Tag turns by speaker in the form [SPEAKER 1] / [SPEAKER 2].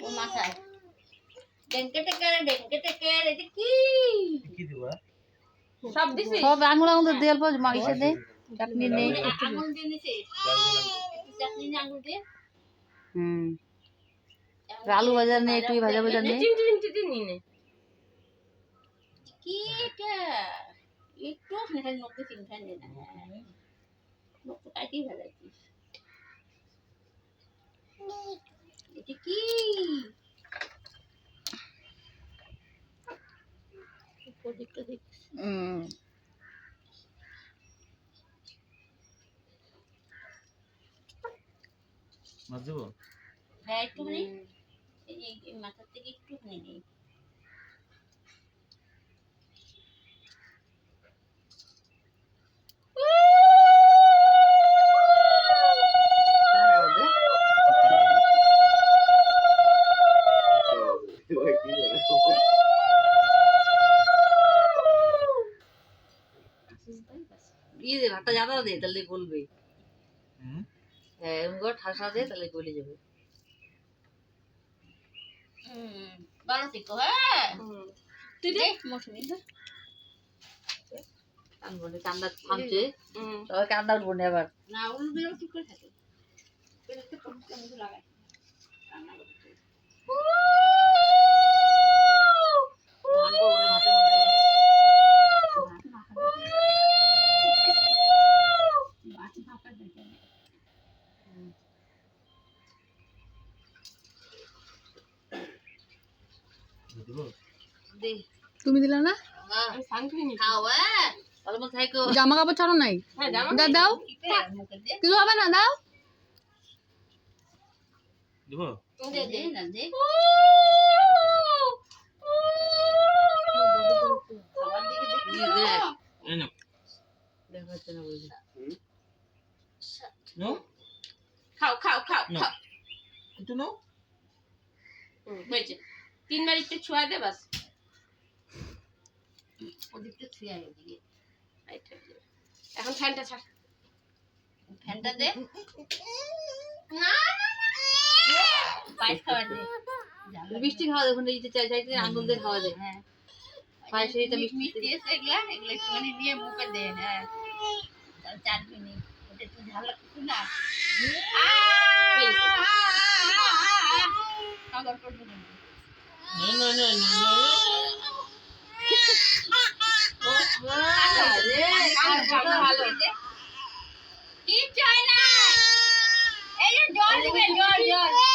[SPEAKER 1] ও মাথায় ডেঙ্কে টেকে এটা কি
[SPEAKER 2] কি দিবা
[SPEAKER 3] সব দিছি
[SPEAKER 4] সব আঙুল আঙুল দিয়ে অল্প মাগিছে দে চাটনি নেই
[SPEAKER 1] আঙুল দিয়ে নিছে
[SPEAKER 2] ডাল দিলাম
[SPEAKER 1] চাটনি নিয়ে আঙুল দিয়ে
[SPEAKER 4] হুম আলু ভাজা নেই তুই ভাজা ভাজা নেই
[SPEAKER 3] চিমটি নিয়ে নে
[SPEAKER 1] কি এটা একটু খানে নকতে চিন্তা নেই না নকতে কাটি ফেলাইছিস এটা কি প্রদীপটা দেখছিস
[SPEAKER 2] মাছ দেবো
[SPEAKER 1] হ্যাঁ একটুখানি এই মাথার থেকে একটুখানি নেই
[SPEAKER 4] ये दे भाटा ज्यादा दे तले गलबे
[SPEAKER 2] হুম
[SPEAKER 4] হ্যাঁ উনগো ঠাসা দে তাহলে গলে যাবে
[SPEAKER 1] ভালো থেকো হ্যাঁ
[SPEAKER 3] তুই দে
[SPEAKER 1] মৌসুমি দে
[SPEAKER 4] কান্দবনে কান্দা থামছে সবাই কান্দা উঠবো না এবার
[SPEAKER 1] না উল বেরো ঠিক করে থাকে বেরোতে পড়তে মতো লাগায় রান্না করতে
[SPEAKER 4] ভাঙবো বলে ভাতের মধ্যে
[SPEAKER 2] দেবো
[SPEAKER 4] দে
[SPEAKER 5] তুমি দিলা না
[SPEAKER 3] আমি সানক্রিম
[SPEAKER 1] খাও হ্যাঁ
[SPEAKER 4] ভালো মতো থাইকো
[SPEAKER 5] জামা কাপড় ছাড়ো নাই
[SPEAKER 3] হ্যাঁ জামা
[SPEAKER 5] দাও
[SPEAKER 1] মুখে দে
[SPEAKER 5] কিছু হবে না দাও
[SPEAKER 2] দেবো
[SPEAKER 1] দে দে না দে খাবার দিকে দেখি
[SPEAKER 4] নিয়ে দে
[SPEAKER 2] এই নাও
[SPEAKER 4] দেখাচ্ছে না বুঝি
[SPEAKER 2] নাও
[SPEAKER 3] খাও খাও খাও
[SPEAKER 2] নাও
[SPEAKER 3] খাও
[SPEAKER 2] একটু নাও
[SPEAKER 3] হয়েছে 3 বার একটু ছোঁয়া দে বাস
[SPEAKER 1] ওদিকটা ছুঁয়ে এদিকে
[SPEAKER 3] এখন ফ্যানটা ছাড়
[SPEAKER 1] ফ্যানটা দে না পায়েস খাবার দে
[SPEAKER 4] মিষ্টি খাওয়া দেখুন এই যে চাইতে আঙুল দিয়ে খাওয়া যায়
[SPEAKER 1] হ্যাঁ
[SPEAKER 4] পায়েস এটা মিষ্টি
[SPEAKER 1] মিষ্টি আছে এগুলা একটুখানি নিয়ে মুখে দে হ্যাঁ তাহলে চাটনি নেই ওটা একটু ঝাল লাগছে না খাবার করবো না
[SPEAKER 2] না না না না
[SPEAKER 1] কি চাই না এই যে জল দিবে জল জল